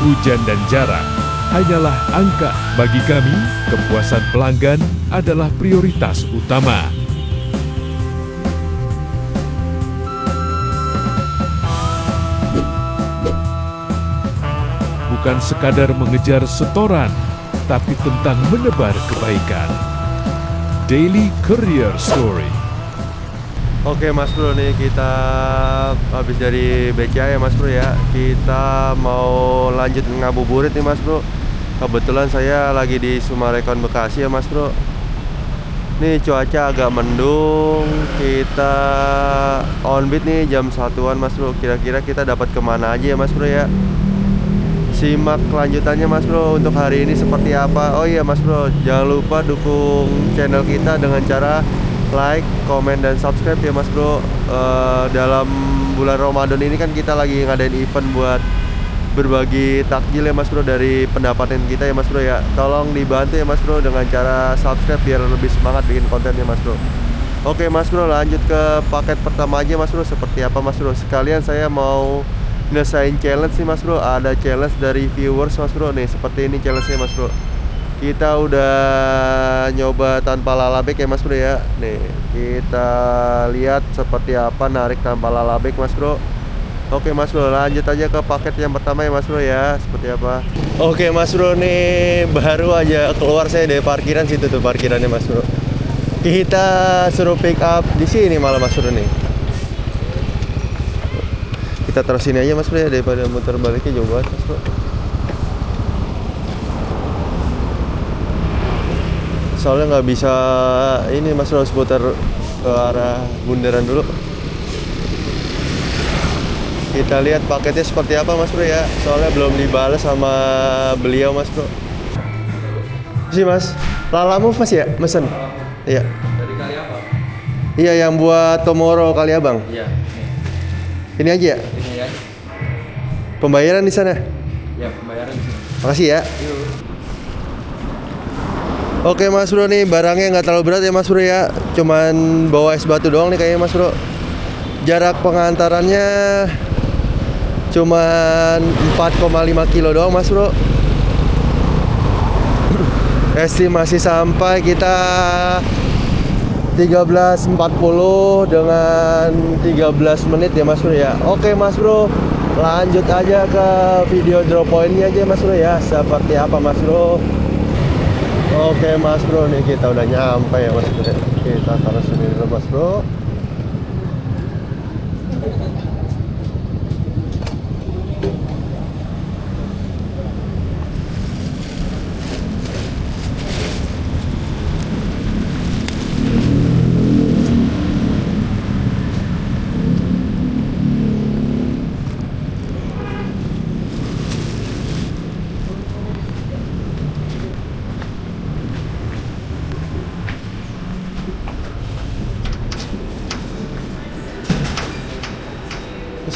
hujan dan jarak hanyalah angka. Bagi kami, kepuasan pelanggan adalah prioritas utama. Bukan sekadar mengejar setoran, tapi tentang menebar kebaikan. Daily Courier Story. Oke Mas Bro, nih kita habis dari BCA ya Mas Bro ya. Kita mau lanjut ngabuburit nih Mas Bro. Kebetulan saya lagi di Sumarekon Bekasi ya Mas Bro. Nih cuaca agak mendung. Kita on beat nih jam 1-an Mas Bro. Kira-kira kita dapat kemana aja ya Mas Bro ya. Simak kelanjutannya Mas Bro untuk hari ini seperti apa. Oh iya Mas Bro, jangan lupa dukung channel kita dengan cara like, komen, dan subscribe ya Mas Bro. Dalam bulan Ramadan ini kan kita lagi ngadain event buat berbagi takjil ya Mas Bro dari pendapatan kita ya Mas Bro ya. Tolong dibantu ya Mas Bro dengan cara subscribe biar lebih semangat bikin kontennya Mas Bro. Oke Mas Bro, lanjut ke paket pertama aja Mas Bro. Seperti apa Mas Bro? Sekalian saya mau ngesain challenge nih Mas Bro. Ada challenge dari viewers Mas Bro nih. Seperti ini challenge-nya Mas Bro. Kita udah nyoba tanpa lalabek ya Mas Bro ya. Nih, kita lihat seperti apa narik tanpa lalabek Mas Bro. Oke Mas Bro, lanjut aja ke paket yang pertama ya Mas Bro ya. Seperti apa? Oke Mas Bro, nih baru aja keluar saya dari parkiran. Situ tuh parkirannya Mas Bro. Kita suruh pick up di sini malah Mas Bro nih. Kita terus sini aja Mas Bro ya, daripada muter baliknya jauh banget Mas Bro. Soalnya nggak bisa ini Mas Bro, harus putar ke arah bundaran dulu. Kita lihat paketnya seperti apa Mas Bro ya. Soalnya belum dibalas sama beliau Mas Bro. Sih Mas, Lalamu Mas ya, mesen? Iya. Dari Kaliabang? Iya, yang buat Tomorrow Kaliabang? Iya. Ini aja ya? Ini ya. Pembayaran di sana? Ya, pembayaran di sini. Makasih ya. Oke Mas Bro, nih barangnya nggak terlalu berat ya Mas Bro ya. Cuman bawa es batu doang nih kayaknya Mas Bro. Jarak pengantarannya cuman 4,5 kilo doang Mas Bro. Estimasi sampai kita 13.40 dengan 13 menit ya Mas Bro ya. Oke Mas Bro, lanjut aja ke video drop point-nya aja Mas Bro ya. Seperti apa Mas Bro? Oke Mas Bro, nih kita udah nyampe ya Mas Bro. Kita taruh sini dulu Mas Bro.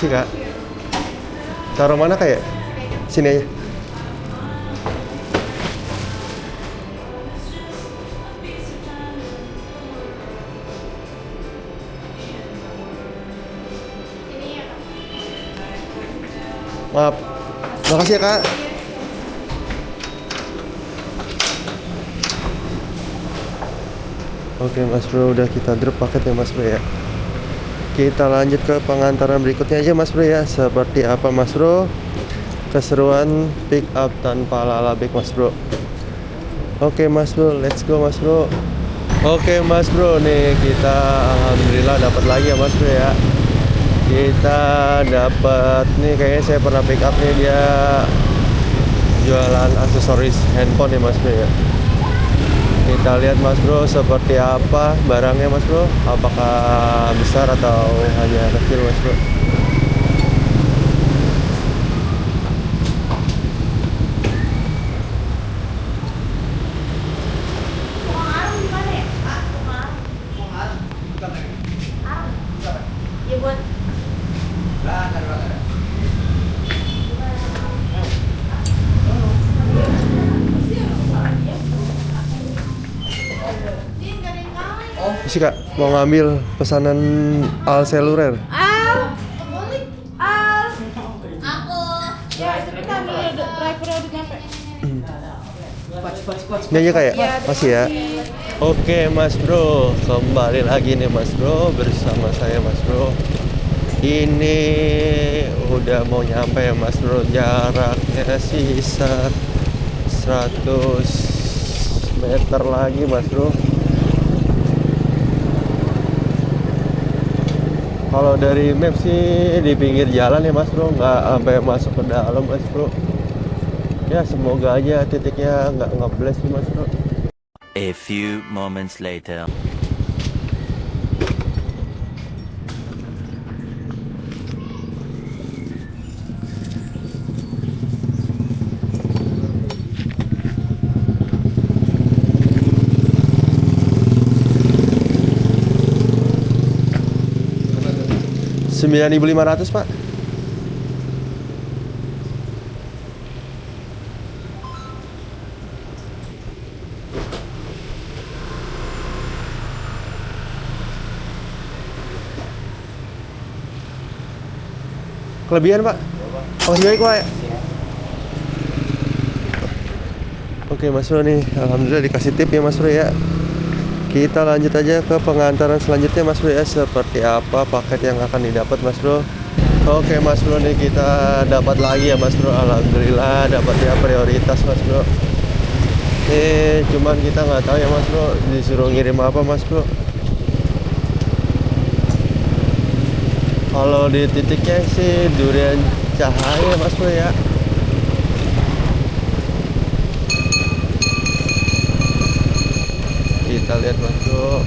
Sih Kak, taruh mana Kak ya? Sini aja. Maaf, makasih ya Kak. Oke Mas Bro, udah kita drop paket ya Mas Bro ya. Kita lanjut ke pengantaran berikutnya aja Mas Bro ya. Seperti apa Mas Bro? Keseruan pick up tanpa lalabek Mas Bro. Oke Mas Bro, let's go Mas Bro. Oke Mas Bro, nih kita alhamdulillah dapat lagi ya Mas Bro ya. Kita dapat nih, kayaknya saya pernah pick up nih, dia jualan aksesoris handphone ya Mas Bro ya. Kita lihat Mas Bro seperti apa barangnya Mas Bro. Apakah besar atau hanya kecil Mas Bro. Sih Kak, mau ngambil pesanan Al Seluler. Al, aku. Ya, itu kita ambil Nyanyi kayak masih ya. Oke Mas Bro, kembali lagi nih Mas Bro bersama saya Mas Bro. Ini udah mau nyampe ya Mas Bro, jaraknya sisa 100 meter lagi Mas Bro. Kalau dari map sih di pinggir jalan ya Mas Bro, nggak sampai masuk ke dalam Mas Bro. Ya semoga aja titiknya nggak ngebles nih Mas Bro. A few moments later. Rp9.500 Pak. Kelebihan Pak. Makasih baik Pak. Oke Mas Bro nih, alhamdulillah dikasih tip ya Mas Bro ya. Kita lanjut aja ke pengantaran selanjutnya Mas Bro ya. Seperti apa paket yang akan didapat Mas Bro. Oke Mas Bro nih, kita dapat lagi ya Mas Bro. Alhamdulillah dapat ya prioritas Mas Bro. Cuman kita nggak tahu ya Mas Bro disuruh ngirim apa Mas Bro. Kalau di titiknya sih durian cahaya Mas Bro ya. Kita lihat Mas Bro.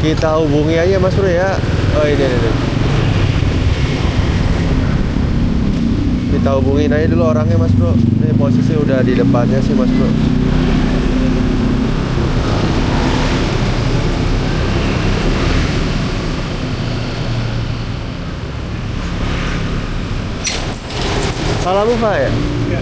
Kita hubungi aja Mas Bro ya. Oh ini. Kita hubungin aja dulu orangnya Mas Bro. Ini posisi udah di depannya sih Mas Bro. Salam Pak ya? Iya.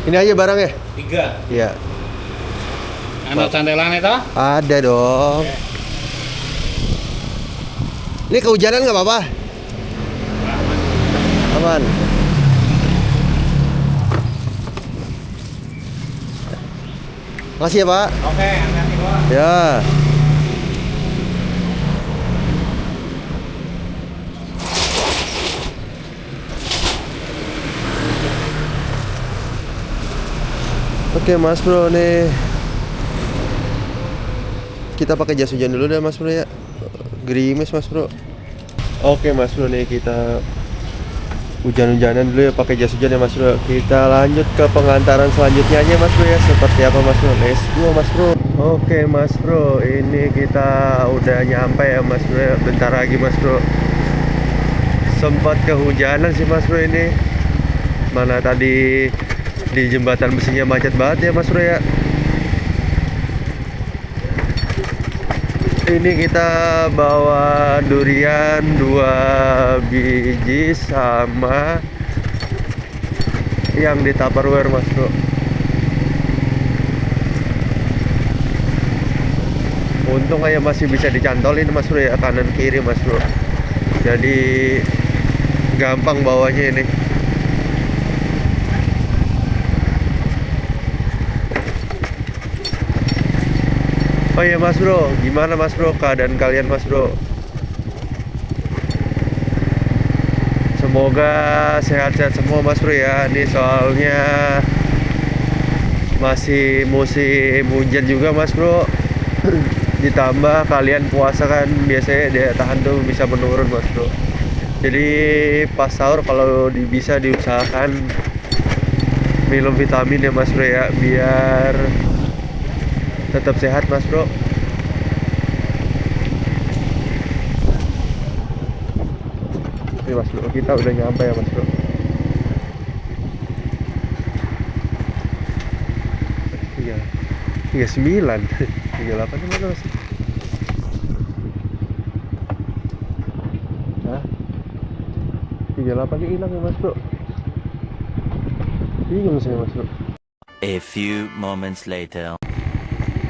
Ini aja barangnya? 3. Iya. Anak cantelan itu? Ada dong. Oke. Ini kehujanan nggak apa-apa? Aman. Makasih ya Pak. Oke, hati-hati Pak. Ya. Oke Mas Bro nih, kita pakai jas hujan dulu deh Mas Bro ya. Gerimis Mas Bro. Oke Mas Bro nih, kita hujan-hujanan dulu ya, pakai jas hujan ya Mas Bro. Kita lanjut ke pengantaran selanjutnya aja Mas Bro ya. Seperti apa Mas Bro? Let's go Mas Bro. Oke Mas Bro, ini kita udah nyampe ya Mas Bro ya. Bentar lagi Mas Bro. Sempat kehujanan sih Mas Bro ini. Mana tadi di jembatan besinya macet banget ya Mas Bro ya. Ini kita bawa durian 2 biji sama yang di Tupperware Mas Bro. Untung aja masih bisa dicantolin Mas Bro ya, kanan kiri Mas Bro. Jadi gampang bawanya ini. Oh iya Mas Bro, gimana Mas Bro keadaan kalian Mas Bro? Semoga sehat-sehat semua Mas Bro ya. Ini soalnya masih musim hujan juga Mas Bro. Ditambah kalian puasa kan, biasanya daya tahan tuh bisa menurun Mas Bro. Jadi pas sahur kalau bisa diusahakan minum vitamin ya Mas Bro ya, biar tetap sehat Mas Bro. Ini Mas Bro, kita udah nyampe ya Mas Bro. Iya, 39 38 mana Mas? Hah? 38 Lapaknya hilang ya mas bro. Bingung saya mas bro. A few moments later.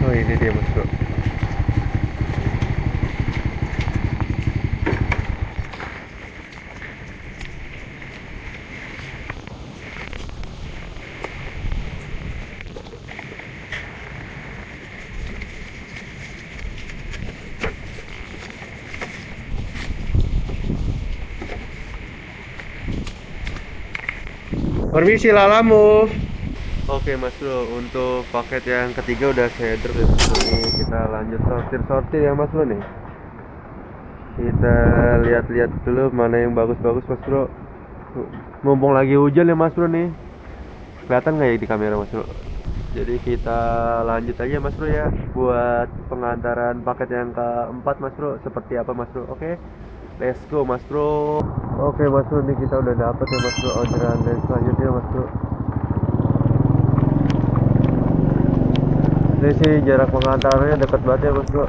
Oh ini dia mas bro. Permisi Lalamu. Oke mas bro, untuk paket yang ketiga udah saya drop ya mas bro. Ini kita lanjut sortir ya mas bro nih. Kita lihat-lihat dulu mana yang bagus-bagus mas bro. Mumpung lagi hujan ya mas bro nih. Kelihatan nggak ya di kamera mas bro? Jadi kita lanjut aja mas bro ya, buat pengantaran paket yang keempat mas bro. Seperti apa mas bro? Oke, let's go mas bro. Oke mas bro, ini kita udah dapet ya mas bro orderan dan selanjutnya mas bro. Ini sih jarak pengantarannya dekat banget ya mas bro.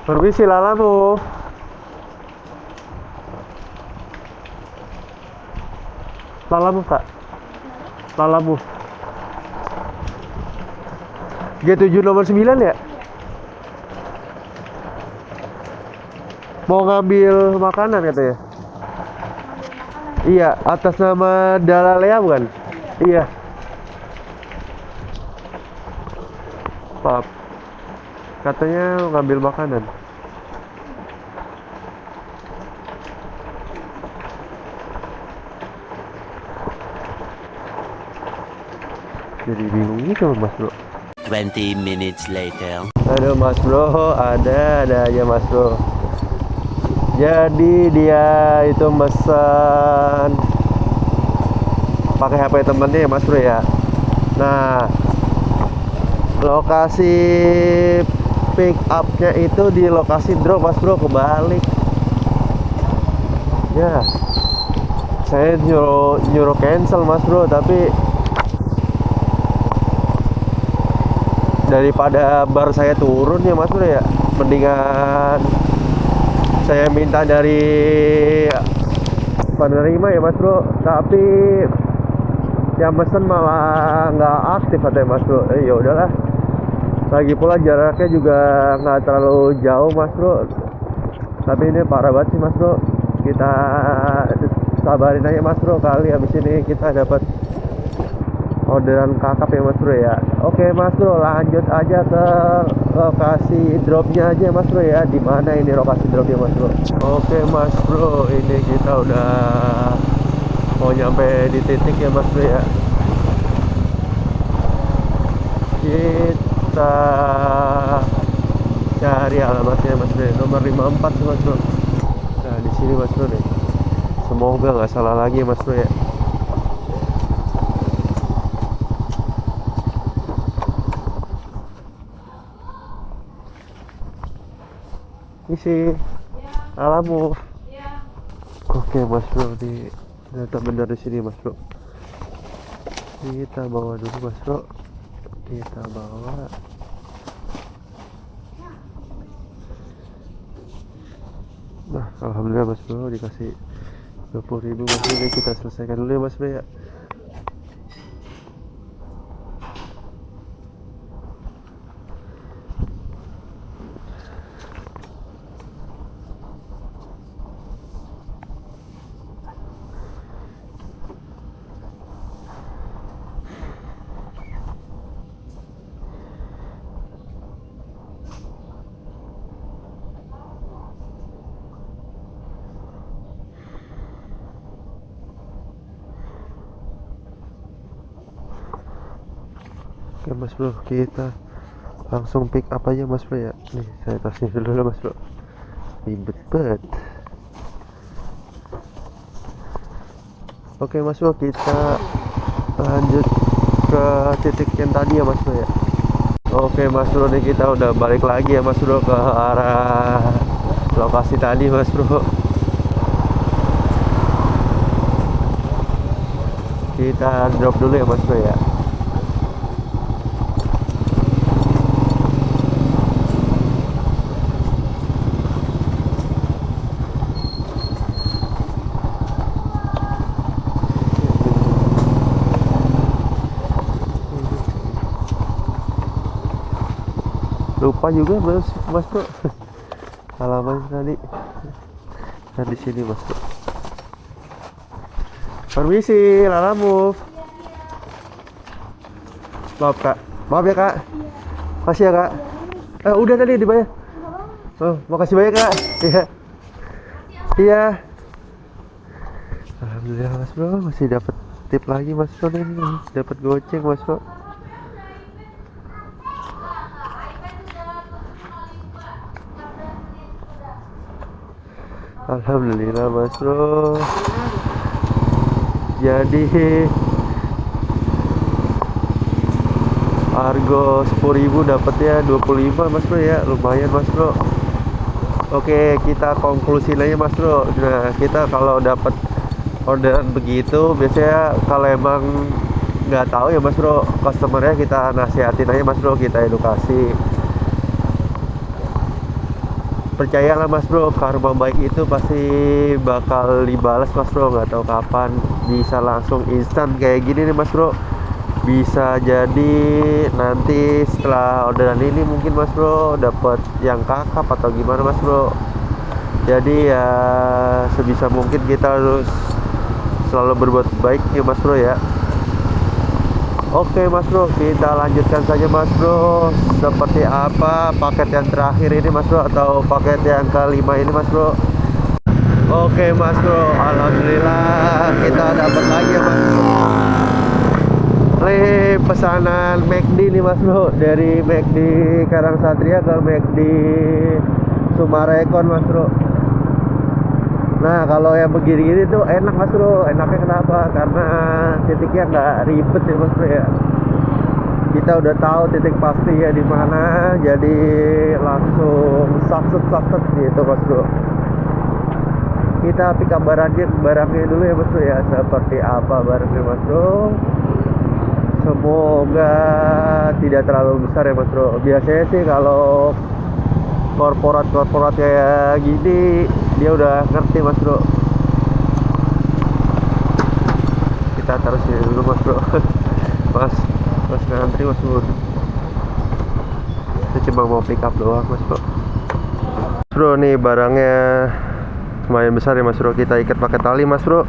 Permisi Lalamu. Lalamu kak. Lalamu G7 nomor 9 ya? Mau ngambil makanan katanya. Iya, atas nama Dalalea bukan? Iya. Maaf. Katanya ngambil makanan. Jadi bingung gitu mas bro. 20 minutes later. Aduh mas bro, ada aja mas bro. Jadi dia itu mesen pakai HP temennya ya mas bro ya. Nah, lokasi pick up-nya itu di lokasi drop mas bro, kebalik. Ya, saya nyuruh cancel mas bro, tapi daripada bar saya turun ya mas bro ya, mendingan saya minta dari penerima ya mas bro. Tapi yang mesen malah nggak aktif katanya mas bro. Ya udahlah, lagi pula jaraknya juga nggak terlalu jauh mas bro. Tapi ini parah banget sih mas bro. Kita sabarin aja mas bro, kali habis ini kita dapat orderan kakap ya mas bro ya. Oke mas bro, lanjut aja ke lokasi dropnya aja mas bro ya. Di mana ini lokasi dropnya mas bro? Oke mas bro, ini kita udah mau nyampe di titik ya mas bro ya. Kita cari alamatnya mas bro, nomor 54 mas bro. Nah di sini mas bro nih. Semoga nggak salah lagi mas bro ya. Isi Alamu. Oke mas bro, di ternyata benar di sini mas bro. Kita bawa dulu mas bro. Kita bawa. Nah alhamdulillah mas bro, dikasih 20.000 mas bro. Ini kita selesaikan dulu ya mas bro ya. Oke mas bro, kita langsung pick up aja mas bro ya. Nih saya tasnya dulu mas bro, ribet banget. Oke mas bro, kita lanjut ke titik yang tadi ya mas bro ya. Oke mas bro, nih kita udah balik lagi ya mas bro ke arah lokasi tadi mas bro. Kita drop dulu ya mas bro ya. sampah juga mas bro. Halaman tadi. Nah di sini mas bro. Permisi, Lala Move. Maaf kak, maaf ya kak. Makasih ya kak. Udah tadi dibayar. Oh, makasih banyak kak. Iya. Iya. Alhamdulillah mas bro, masih dapat tip lagi mas bro nih. Dapat goceng mas bro. Alhamdulillah mas bro. Jadi Argo 10.000 dapatnya 25 mas bro ya, lumayan mas bro. Oke, kita konklusi aja mas bro. Nah, kita kalau dapat orderan begitu biasanya kalau emang nggak tahu ya mas bro, customernya kita nasihatin aja mas bro, kita edukasi. Percayalah mas bro, karma baik itu pasti bakal dibalas mas bro, nggak tahu kapan. Bisa langsung instan kayak gini nih mas bro. Bisa jadi nanti setelah orderan ini mungkin mas bro dapat yang kakap atau gimana mas bro. Jadi ya sebisa mungkin kita harus selalu berbuat baik ya mas bro ya. Oke mas bro, kita lanjutkan saja mas bro. Seperti apa paket yang terakhir ini mas bro, atau paket yang kelima ini mas bro. Oke mas bro, alhamdulillah kita dapat lagi ya mas bro. Pesanan McD nih mas bro, dari McD Karang Satria ke McD Sumarekon mas bro. Nah kalau yang begini-gini tuh enak mas bro. Enaknya kenapa? Karena titiknya nggak ribet ya mas bro ya. Kita udah tahu titik pasti ya di mana, jadi langsung satset gitu mas bro. Kita pick up barangnya dulu ya mas bro ya. Seperti apa barangnya mas bro? Semoga tidak terlalu besar ya mas bro. Biasanya sih kalau korporat kayak gini dia udah ngerti mas bro. Kita taruh sini dulu mas bro. Mas ngantri mas bro. Kita cuma mau pick up doang mas bro. Bro nih barangnya lumayan besar ya mas bro. Kita ikat pakai tali mas bro.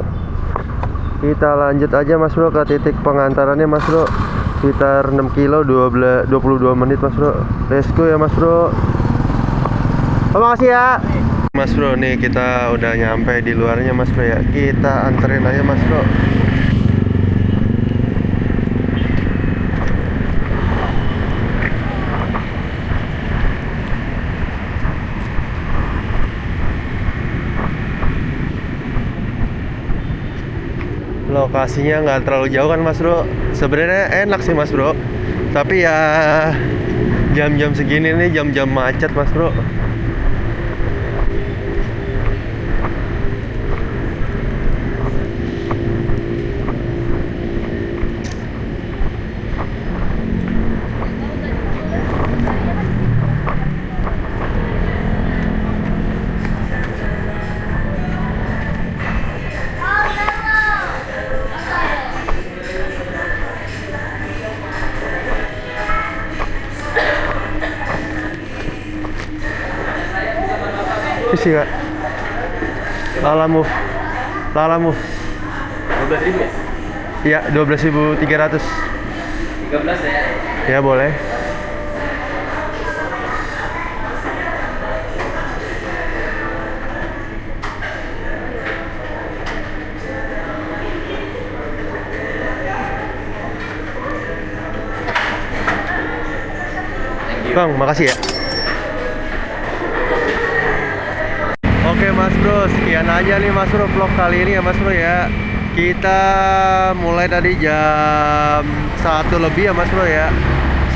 Kita lanjut aja mas bro ke titik pengantarannya mas bro. Sekitar 6 kilo 22 menit mas bro. Let's go ya mas bro. Makasih ya mas bro. Nih kita udah nyampe di luarnya mas bro ya. Kita anterin aja mas bro. Lokasinya nggak terlalu jauh kan mas bro. Sebenarnya enak sih mas bro, tapi ya jam-jam segini nih jam-jam macet mas bro. Sih kak, Lala Move 12.000 ya? Iya 12.300. 13 ya? Ya boleh. Bang, makasih ya. Oke mas bro, sekian aja nih mas bro vlog kali ini ya mas bro ya. Kita mulai tadi jam 1 lebih ya mas bro ya.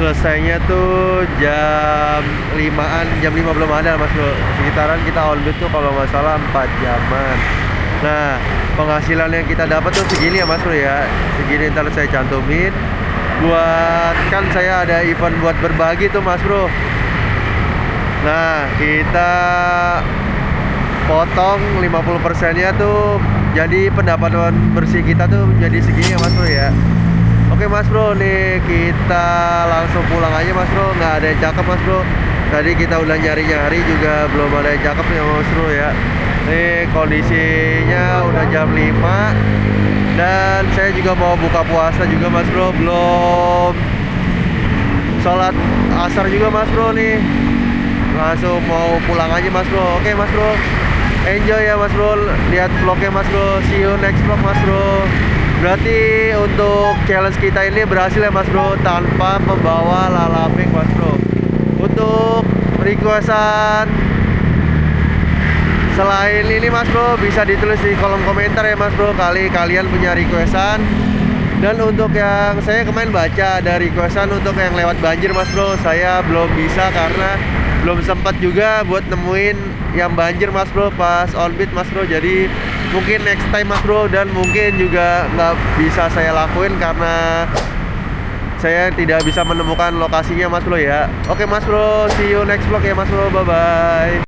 Selesainya tuh jam 5-an, jam 5 belum ada mas bro. Sekitaran kita on bid tuh kalau nggak salah 4 jaman. Nah penghasilan yang kita dapat tuh segini ya mas bro ya. Segini ntar saya cantumin. Buat kan saya ada event buat berbagi tuh mas bro. Nah kita potong 50%-nya tuh, jadi pendapatan bersih kita tuh jadi segini ya mas bro ya. Oke mas bro, nih kita langsung pulang aja mas bro, nggak ada yang cakep mas bro. Tadi kita udah nyari-nyari juga belum ada yang cakep ya Mas Bro ya. Ini kondisinya udah jam 5 dan saya juga mau buka puasa juga Mas Bro. Belum sholat asar juga Mas Bro nih. Langsung mau pulang aja Mas Bro. Oke Mas Bro, enjoy ya Mas Bro. Lihat vlognya Mas Bro. See you next vlog Mas Bro. Berarti untuk challenge kita ini berhasil ya Mas Bro, tanpa membawa lalabek Mas Bro. Untuk requestan selain ini Mas Bro, bisa ditulis di kolom komentar ya Mas Bro, kalian punya requestan. Dan untuk yang saya kemarin baca ada requestan untuk yang lewat banjir Mas Bro, saya belum bisa karena belum sempat juga buat nemuin yang banjir Mas Bro pas on beat Mas Bro. Jadi mungkin next time Mas Bro, dan mungkin juga nggak bisa saya lakuin karena saya tidak bisa menemukan lokasinya Mas Bro ya. Oke Mas Bro, see you next vlog ya Mas Bro, bye bye.